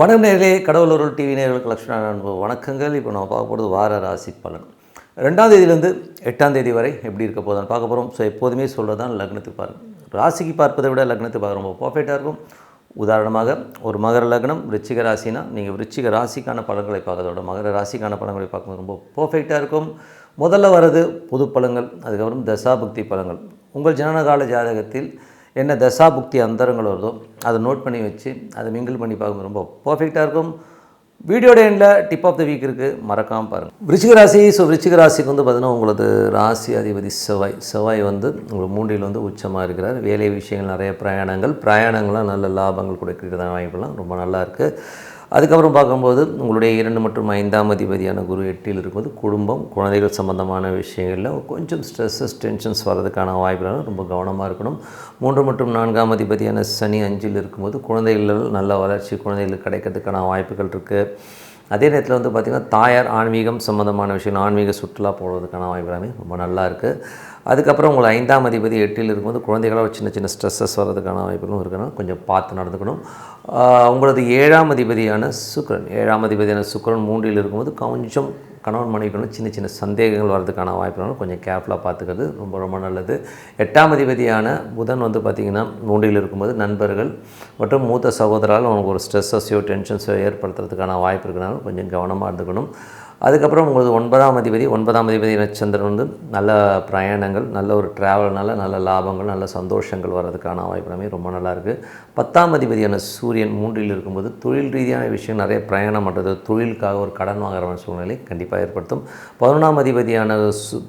வணக்கம் நேயர்களே, கடவுள் அருள் டிவி நேயர்களுக்கு லட்சுமண அன்பு வணக்கங்கள். இப்போ நம்ம பார்க்க போகிறது வார ராசி பலன் 2ஆம் தேதியிலேருந்து 8ஆம் தேதி வரை எப்படி இருக்க போதுன்னு பார்க்க போகிறோம். ஸோ எப்போதுமே சொல்கிறது தான் லக்னத்துக்கு பாருங்கள். ராசிக்கு பார்ப்பதை விட லக்னத்துக்கு பார்க்க ரொம்ப பர்ஃபெக்டாக இருக்கும். உதாரணமாக ஒரு மகர லக்னம் விருச்சிக ராசினா நீங்கள் விருச்சிக ராசிக்கான பலன்களை பார்க்கறதோட மகர ராசிக்கான பலன்களை பார்க்கும்போது ரொம்ப பர்ஃபெக்டாக இருக்கும். முதல்ல வர்றது பொது பலன்கள், அதுக்கப்புறம் தசாபுக்தி பலன்கள். உங்கள் ஜனனகால ஜாதகத்தில் என்ன தசாபுக்தி அந்தரங்கள் வருதோ அதை நோட் பண்ணி வச்சு அதை மிங்கிள் பண்ணி பார்க்கும்போது ரொம்ப பர்ஃபெக்டாக இருக்கும். வீடியோட எண்டில் டிப் ஆஃப் த வீக் இருக்குது, மறக்காமல் பாருங்கள். விருச்சிக ராசி. ஸோ விருச்சிக ராசிக்கு வந்து பார்த்திங்கன்னா உங்களது ராசி அதிபதி செவ்வாய் வந்து உங்களுக்கு 3ல் வந்து உச்சமாக இருக்கிறார். வேலை விஷயங்கள் நிறைய பிரயாணங்கள்லாம் நல்ல லாபங்கள் கொடுக்கிறதா வாய்ப்புலாம் ரொம்ப நல்லா இருக்குது. அதுக்கப்புறம் பார்க்கும்போது உங்களுடைய 2 மற்றும் 5ஆம் அதிபதியான குரு 8ல் இருக்கும்போது குடும்பம் குழந்தைகள் சம்பந்தமான விஷயங்களில் கொஞ்சம் ஸ்ட்ரெஸ்ஸஸ் டென்ஷன்ஸ் வர்றதுக்கான வாய்ப்புகள் ரொம்ப கவனமாக இருக்கணும். 3 மற்றும் 4ஆம் அதிபதியான சனி 5ல் இருக்கும்போது குழந்தைகள் நல்ல வளர்ச்சி குழந்தைகளுக்கு கிடைக்கிறதுக்கான வாய்ப்புகள் இருக்குது. அதே நேரத்தில் வந்து பார்த்திங்கன்னா தாயார் ஆன்மீகம் சம்மந்தமான விஷயம் ஆன்மீக சுற்றுலா போகிறதுக்கான வாய்ப்பு எல்லாமே ரொம்ப நல்லா இருக்குது. அதுக்கப்புறம் உங்களை 5ஆம் அதிபதி 8ல் இருக்கும்போது குழந்தைகளாக சின்ன ஸ்ட்ரெஸ்ஸஸ் வர்றதுக்கான வாய்ப்புகளும் இருக்கணும். கொஞ்சம் பார்த்து நடந்துக்கணும். உங்களது 7ஆம் அதிபதியான சுக்கிரன் 3ல் இருக்கும்போது கொஞ்சம் கணவன் மனைவிகளும் சின்ன சந்தேகங்கள் வர்றதுக்கான வாய்ப்புகளும் கொஞ்சம் கேர்ஃபுல்லாக பார்த்துக்கிறது ரொம்ப நல்லது. 8ஆம் அதிபதியான புதன் வந்து பார்த்திங்கன்னா 3ல் இருக்கும்போது நண்பர்கள் மற்றும் மூத்த சகோதரால் உங்களுக்கு ஒரு ஸ்ட்ரெஸ்ஸஸையோ டென்ஷன்ஸோ ஏற்படுத்துறதுக்கான வாய்ப்பு இருக்கிறனால கொஞ்சம் கவனமாக இருந்துக்கணும். அதுக்கப்புறம் உங்களுக்கு 9ஆம் அதிபதி சந்திரன் வந்து நல்ல பிரயாணங்கள், நல்ல ஒரு ட்ராவல்னால நல்ல லாபங்கள், நல்ல சந்தோஷங்கள் வர்றதுக்கான வாய்ப்பு எல்லாமே ரொம்ப நல்லாயிருக்கு. 10ஆம் அதிபதியான சூரியன் 3ல் இருக்கும்போது தொழில் ரீதியான விஷயம் நிறைய பிரயாணம் பண்ணுறது, தொழிலுக்காக ஒரு கடன் வாங்குற சூழ்நிலை கண்டிப்பாக ஏற்படுத்தும். 11ஆம் அதிபதியான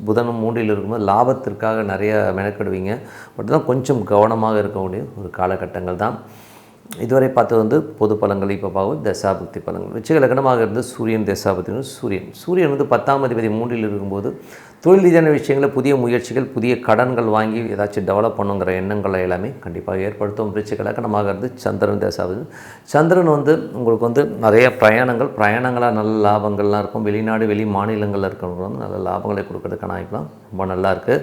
புதனும் 3ல் இருக்கும்போது லாபத்திற்காக நிறைய மெனக்கெடுவீங்க. பட் தான் கொஞ்சம் கவனமாக இருக்கக்கூடிய ஒரு காலகட்டங்கள் தான். இதுவரை பார்த்தது வந்து பொது பலன்கள். இப்போ பார்க்கும் தசாபுக்தி பலன்கள். விருச்சிக லக்னமாக இருந்து சூரியன் தசாபுக்தி. சூரியன் வந்து 10ஆம் அதிபதி 3ல் இருக்கும்போது தொழில் ரீதியான விஷயங்களில் புதிய முயற்சிகள், புதிய கடன்கள் வாங்கி ஏதாச்சும் டெவலப் பண்ணுங்கிற எண்ணங்களை எல்லாமே கண்டிப்பாக ஏற்படுத்தும். விருச்சிக லக்னமாக இருந்து சந்திரன் தசாபுக்தி. சந்திரன் வந்து உங்களுக்கு வந்து நிறைய பிரயாணங்களாக நல்ல லாபங்கள்லாம் இருக்கும். வெளி மாநிலங்களில் இருக்கிறவங்க வந்து நல்ல லாபங்களை கொடுக்கறதுக்கான வாய்ப்புலாம் ரொம்ப நல்லாயிருக்கு.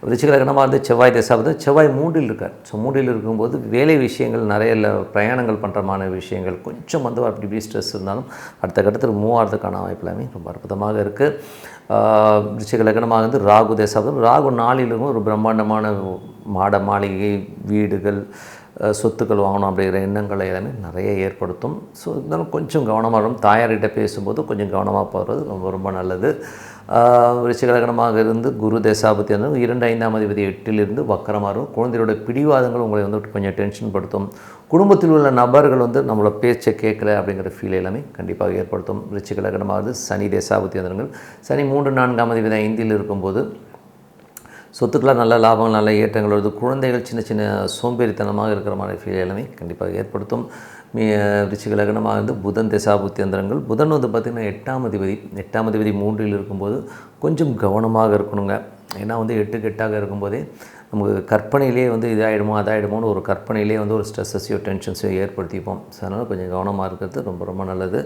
விருச்சிக லக்னமாக இருந்து செவ்வாய் தசாபுக்தி. செவ்வாய் 3ல் இருக்கார். ஸோ 3ல் இருக்கும்போது வேலை விஷயங்கள் நிறைய பிரயாணங்கள் பண்ணுறமான விஷயங்கள் கொஞ்சம் வந்து அப்படி ஸ்ட்ரெஸ் இருந்தாலும் அடுத்த கட்டத்தில் மூவ் ஆகிறதுக்கான வாய்ப்பு எல்லாமே ரொம்ப அற்புதமாக இருக்குது. விருச்சிக லக்னமாக வந்து ராகு தசாபுக்தி. ராகு 4ல் இருக்கும் ஒரு பிரம்மாண்டமான மாளிகை, வீடுகள், சொத்துக்கள் வாங்கணும் அப்படிங்கிற எண்ணங்களை எல்லாமே நிறைய ஏற்படுத்தும். ஸோ இருந்தாலும் கொஞ்சம் கவனமாக இருக்கும். தாயார்கிட்ட பேசும்போது கொஞ்சம் கவனமாக போகிறது ரொம்ப நல்லது. விருச்சிக லக்னமாக இருந்து குரு தசாபுக்தி வந்து 2 5ஆம் அதிபதி 8ல் இருந்து வக்கரமாக இருக்கும். குழந்தையோட பிடிவாதங்கள் உங்களை வந்து கொஞ்சம் டென்ஷன் படுத்தும். குடும்பத்தில் உள்ள நபர்கள் வந்து நம்மளோட பேச்சை கேட்கல அப்படிங்கிற ஃபீல் எல்லாமே கண்டிப்பாக ஏற்படுத்தும். விருச்சிக லக்னமாக இருந்து சனி தசாபுக்தி வந்துங்கள். சனி 3 4ஆம் அதிபதி 5ல் இருக்கும்போது சொத்துக்களாக நல்ல லாபங்கள், நல்ல ஏற்றங்கள் வருது. குழந்தைகள் சின்ன சோம்பேறித்தனமாக இருக்கிற மாதிரி ஃபீல் எல்லாமே கண்டிப்பாக ஏற்படுத்தும். விருச்சிக லக்னமாக இருந்து புதன் தசாபுக்தி அந்தரங்கள். புதன் வந்து பார்த்திங்கன்னா 8ஆம் அதிபதி 3ல் இருக்கும்போது கொஞ்சம் கவனமாக இருக்கணுங்க. ஏன்னா வந்து 8க்கு 8ஆக இருக்கும்போதே நமக்கு கற்பனையிலே வந்து இதாகிடுமோ அதாகிடுமோன்னு ஒரு கற்பனையிலே வந்து ஒரு ஸ்ட்ரெஸ்ஸையோ டென்ஷன்ஸையோ ஏற்படுத்திப்போம். ஸோ அதனால் கொஞ்சம் கவனமாக இருக்கிறது ரொம்ப நல்லது.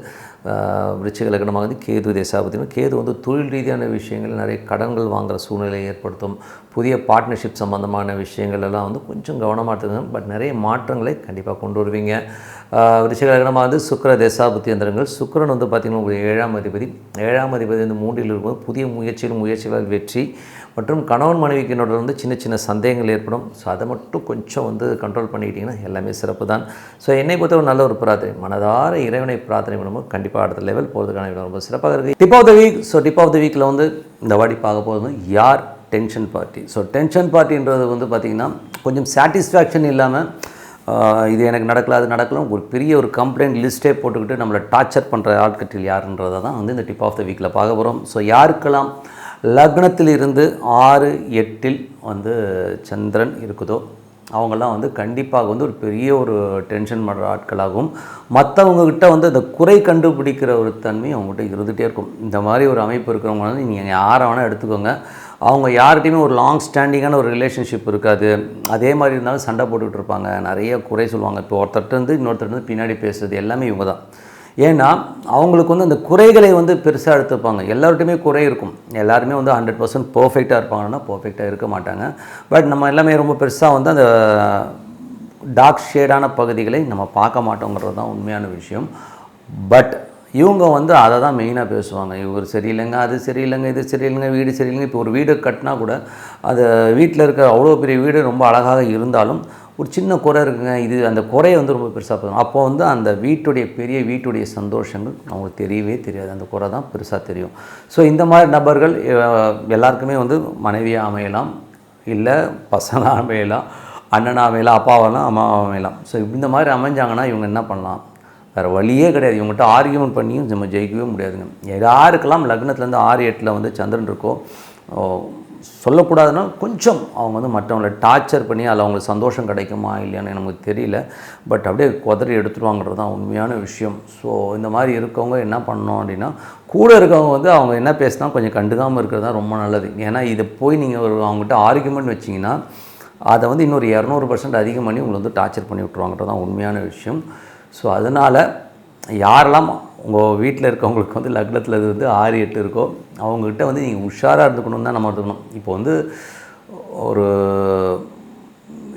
விருச்சிக லக்னமாக வந்து கேது தசாபுக்தி. கேது வந்து தொழில் ரீதியான விஷயங்கள் நிறைய கடன்கள் வாங்குகிற சூழ்நிலையை ஏற்படுத்தும். புதிய பார்ட்னர்ஷிப் சம்மந்தமான விஷயங்கள் எல்லாம் வந்து கொஞ்சம் கவனமாக எடுத்துக்கணும். பட் நிறைய மாற்றங்களை கண்டிப்பாக கொண்டு வருவீங்க. விருச்சிக லக்னமாக வந்து சுக்கிர தசாபுக்தி அந்தரங்கள். சுக்கிரன் வந்து பார்த்திங்கன்னா உங்களுக்கு 7ஆம் அதிபதி வந்து 3ல் இருக்கும்போது புதிய முயற்சிகளால் வெற்றி மற்றும் கணவன் மனைவிக்கினோட வந்து சின்ன சந்தேகங்கள் ஏற்படும். ஸோ அதை மட்டும் கொஞ்சம் வந்து கண்ட்ரோல் பண்ணிக்கிட்டிங்கன்னா எல்லாமே சிறப்பு தான். ஸோ என்னை பொறுத்தவரை நல்ல ஒரு பிரார்த்தனை, மனதார இறைவனை பிரார்த்தனை பண்ணும்போது கண்டிப்பாக அடுத்த லெவல் போகிறதுக்கான ரொம்ப சிறப்பாக இருக்குது. Tip of the week. So tip of the வீக்கில் வந்து இந்த வாட்டி பார்க்க போகிறது யார் டென்ஷன் பார்ட்டி. ஸோ டென்ஷன் பார்ட்டின்றது வந்து பார்த்திங்கன்னா கொஞ்சம் சாட்டிஸ்ஃபேக்ஷன் இல்லாமல் இது எனக்கு நடக்கல அது நடக்கலாம் ஒரு பெரிய ஒரு கம்ப்ளைண்ட் லிஸ்ட்டே போட்டுக்கிட்டு நம்மளை டார்ச்சர் பண்ணுற ஆட்கட்டில் யாருன்றதை தான் வந்து இந்த டிப் ஆஃப் த வீக்கில் பார்க்க போகிறோம். ஸோ யாருக்கெல்லாம் லக்னத்தில் இருந்து 6 8ல் வந்து சந்திரன் இருக்குதோ அவங்கெல்லாம் வந்து கண்டிப்பாக வந்து ஒரு பெரிய ஒரு டென்ஷன் பண்ணுற ஆட்களாகவும் மற்றவங்கக்கிட்ட வந்து அந்த குறை கண்டுபிடிக்கிற ஒரு தன்மை அவங்ககிட்ட இருந்துகிட்டே இருக்கும். இந்த மாதிரி ஒரு அமைப்பு இருக்கிறவங்க வந்து நீங்கள் யாரை வேணால் எடுத்துக்கோங்க. அவங்க யார்கிட்டையுமே ஒரு லாங் ஸ்டாண்டிங்கான ஒரு ரிலேஷன்ஷிப் இருக்காது. அதே மாதிரி இருந்தாலும் சண்டை போட்டுக்கிட்டு இருப்பாங்க, நிறைய குறை சொல்லுவாங்க. இப்போ ஒருத்தர்கிட்ட இன்னொருத்தர் பின்னாடி பேசுகிறது எல்லாமே இவங்க தான். ஏன்னா அவங்களுக்கு வந்து அந்த குறைகளை வந்து பெருசாக எடுத்துப்பாங்க. எல்லார்ட்டையுமே குறை இருக்கும். எல்லாருமே வந்து 100% பர்ஃபெக்டாக இருப்பாங்கன்னா பர்ஃபெக்டாக இருக்க மாட்டாங்க. பட் நம்ம எல்லாமே ரொம்ப பெருசாக வந்து அந்த டார்க் ஷேடான பகுதிகளை நம்ம பார்க்க மாட்டோங்கிறது தான் உண்மையான விஷயம். பட் இவங்க வந்து அதை தான் மெயினாக பேசுவாங்க. இவர் சரியில்லைங்க, அது சரியில்லைங்க, இது சரியில்லைங்க, வீடு சரியில்லைங்க. இப்போ ஒரு வீடு கட்டினா கூட அது வீட்டில் இருக்க அவ்வளோ பெரிய வீடு ரொம்ப அழகாக இருந்தாலும் ஒரு சின்ன குறை இருக்குங்க, இது அந்த குறையை வந்து ரொம்ப பெருசாக போதும். அப்போ வந்து அந்த வீட்டுடைய சந்தோஷங்கள் அவங்களுக்கு தெரியவே தெரியாது, அந்த குறை தான் பெருசாக தெரியும். ஸோ இந்த மாதிரி நபர்கள் எல்லாருக்குமே வந்து மனைவியாக அமையலாம், இல்லை பசங்களாக அமையலாம், அண்ணனாக அமையலாம், அப்பாவெல்லாம் அம்மாவாக அமையலாம். ஸோ இந்த மாதிரி அமைஞ்சாங்கன்னா இவங்க என்ன பண்ணலாம், வேறு வழியே கிடையாது. இவங்ககிட்ட ஆர்கியூமெண்ட் பண்ணியும் நம்ம ஜெயிக்கவே முடியாதுங்க. யாருக்கெல்லாம் லக்னத்துலேருந்து 6-8 வந்து சந்திரன் இருக்கோ, சொல்லக்கூடாதுன்னா கொஞ்சம் அவங்க வந்து மற்றவங்களை டார்ச்சர் பண்ணி அதில் அவங்களுக்கு சந்தோஷம் கிடைக்குமா இல்லையான்னு நமக்கு தெரியல. பட் அப்படியே குதறி எடுத்துருவாங்கிறது தான் உண்மையான விஷயம். ஸோ இந்த மாதிரி இருக்கவங்க என்ன பண்ணணும் அப்படின்னா, கூட இருக்கவங்க வந்து அவங்க என்ன பேசினா கொஞ்சம் கண்டுக்காமல் இருக்கிறது தான் ரொம்ப நல்லது. ஏன்னா இதை போய் நீங்கள் அவங்ககிட்ட ஆர்கியூமெண்ட் வச்சிங்கன்னா அதை வந்து இன்னொரு 200% அதிகம் பண்ணி உங்களை வந்து டார்ச்சர் பண்ணி விட்ருவாங்கிறது தான் உண்மையான விஷயம். ஸோ அதனால் யாரெல்லாம் உங்கள் வீட்டில் இருக்கவங்களுக்கு வந்து லக்னத்தில் இது வந்து 6-8 இருக்கோ அவங்கக்கிட்ட வந்து நீங்கள் உஷாராக இருந்துக்கணும்னு தான் நம்ம எடுத்துக்கணும். இப்போ வந்து ஒரு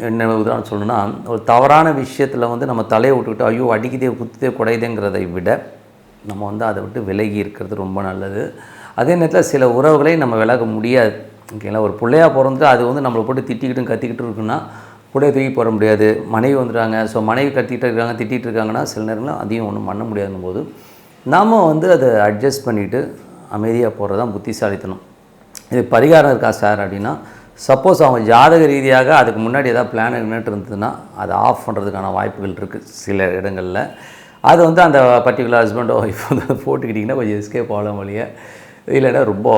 என்ன உதாரணம் சொல்லணும்னா, ஒரு தவறான விஷயத்தில் வந்து நம்ம தலையை விட்டுக்கிட்டு ஐயோ அடிக்குதே குத்துதே குடையுதேங்கிறதை விட நம்ம வந்து அதை விட்டு விலகி இருக்கிறது ரொம்ப நல்லது. அதே நேரத்தில் சில உறவுகளை நம்ம விலக முடியாது. ஓகேங்களா, ஒரு பிள்ளையாக பிறந்துட்டு அது வந்து நம்மளை போட்டு திட்டிக்கிட்டும் கத்திக்கிட்டு இருக்குன்னா கூட தூக்கி போட முடியாது. மனைவி வந்துடுறாங்க, ஸோ மனைவி கத்திட்டு இருக்காங்க, திட்டிகிட்டு இருக்காங்கன்னா சில நேரங்களில் அதையும் ஒன்றும் பண்ண முடியாதுங்கும் போது நாம் வந்து அதை அட்ஜஸ்ட் பண்ணிவிட்டு அமைதியாக போகிறது தான் புத்திசாலித்தனம். இது பரிகாரம் இருக்கா சார் அப்படின்னா, சப்போஸ் அவங்க ஜாதக ரீதியாக அதுக்கு முன்னாடி ஏதாவது பிளான் என்னட்டு இருந்ததுன்னா அதை ஆஃப் பண்ணுறதுக்கான வாய்ப்புகள் இருக்குது சில இடங்களில். அது வந்து அந்த பர்டிகுலர் ஹஸ்பண்டோ ஒய்ஃப் வந்து போட்டுக்கிட்டிங்கன்னா கொஞ்சம் எஸ்கேப் ஆகலாம் வழியே, இல்லைன்னா ரொம்ப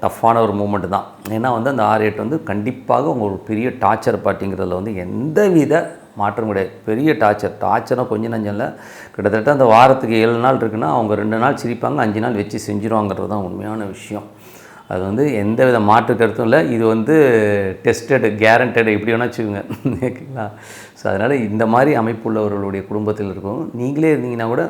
டஃப்பான ஒரு மூமெண்ட்டு தான். ஏன்னா வந்து அந்த 6-8 வந்து கண்டிப்பாக உங்கள் ஒரு பெரிய டார்ச்சர் பார்ட்டிங்கிறதுல வந்து எந்த வித மாற்றம் கிடையாது. பெரிய டார்ச்சர்னால் கொஞ்சம் நஞ்சம் இல்லை. கிட்டத்தட்ட அந்த வாரத்துக்கு 7 நாள் இருக்குன்னா அவங்க 2 நாள் சிரிப்பாங்க, 5 நாள் வச்சு செஞ்சுருவாங்கிறது தான் உண்மையான விஷயம். அது வந்து எந்த வித மாற்று கருத்தும் இல்லை. இது வந்து டெஸ்டடு கேரண்டடு எப்படி வேணால் வச்சுக்கோங்க. ஓகேங்களா. ஸோ அதனால் இந்த மாதிரி அமைப்பு உள்ளவர்களுடைய குடும்பத்தில் இருக்கும் நீங்களே இருந்தீங்கன்னா கூட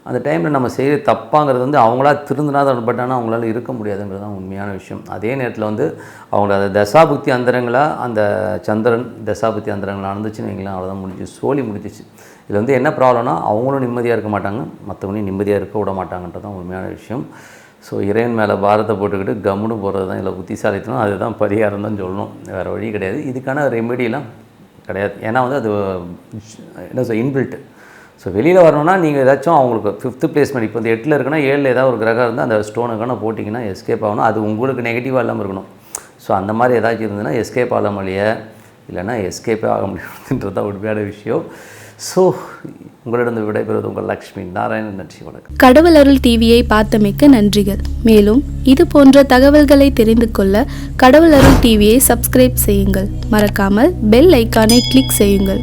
அந்த டைமில் நம்ம செய்கிற தப்பாங்கிறது வந்து அவங்களா திருந்தினா தான், பட் ஆனால் அவங்களால இருக்க முடியாதுங்கிறது தான் உண்மையான விஷயம். அதே நேரத்தில் வந்து அவங்கள அந்த தசாபுக்தி அந்தரங்களாக அந்த சந்திரன் தசாபுக்தி அந்தரங்களாக நடந்துச்சுன்னு வைங்களேன், அவ்வளோதான் முடிஞ்சிச்சு, சோழி முடிஞ்சிச்சு. இதில் வந்து என்ன ப்ராப்ளம்னா அவங்களும் நிம்மதியாக இருக்க மாட்டாங்க, மற்றவங்களையும் நிம்மதியாக இருக்க விட மாட்டாங்கன்றது தான் உண்மையான விஷயம். ஸோ இறைவன் மேலே பாரத்தை போட்டுக்கிட்டு கம்முன்னு போகிறது தான் இதில் புத்திசாலித்தனம். அதுதான் பரிகாரம் தான் சொல்லணும், வேறு வழி கிடையாது. இதுக்கான ரெமெடியெலாம் கிடையாது. ஏன்னா வந்து அது என்ன சொல் இன்பில்ட்டு. ஸோ வெளியில் வரணும்னா நீங்கள் ஏதாச்சும் அவங்களுக்கு 5th பிளேஸ்மெண்ட் இப்போ வந்து 8ல் இருக்குன்னா 7ல் ஏதாவது ஒரு கிரகம் இருந்தால் அந்த ஸ்டோனுக்கான போட்டிங்கன்னா எஸ்கேப் ஆகணும். அது உங்களுக்கு நெகட்டிவாக இல்லாமல் இருக்கணும். ஸோ அந்த மாதிரி ஏதாச்சும் இருந்ததுன்னா எஸ்கேப் ஆக முடியலையே, இல்லைன்னா எஸ்கேப்பே ஆக முடியாதுன்றது தான் உண்மையான விஷயம். ஸோ உங்களிடம் விடைபெறுவது உங்கள் லக்ஷ்மி நாராயணன். நன்றி, வணக்கம். கடவுள் அருள் டிவியை பார்த்தமைக்க நன்றிகள். மேலும் இது போன்ற தகவல்களை தெரிந்து கொள்ள கடவுள் அருள் டிவியை சப்ஸ்கிரைப் செய்யுங்கள். மறக்காமல் பெல் ஐக்கானை கிளிக் செய்யுங்கள்.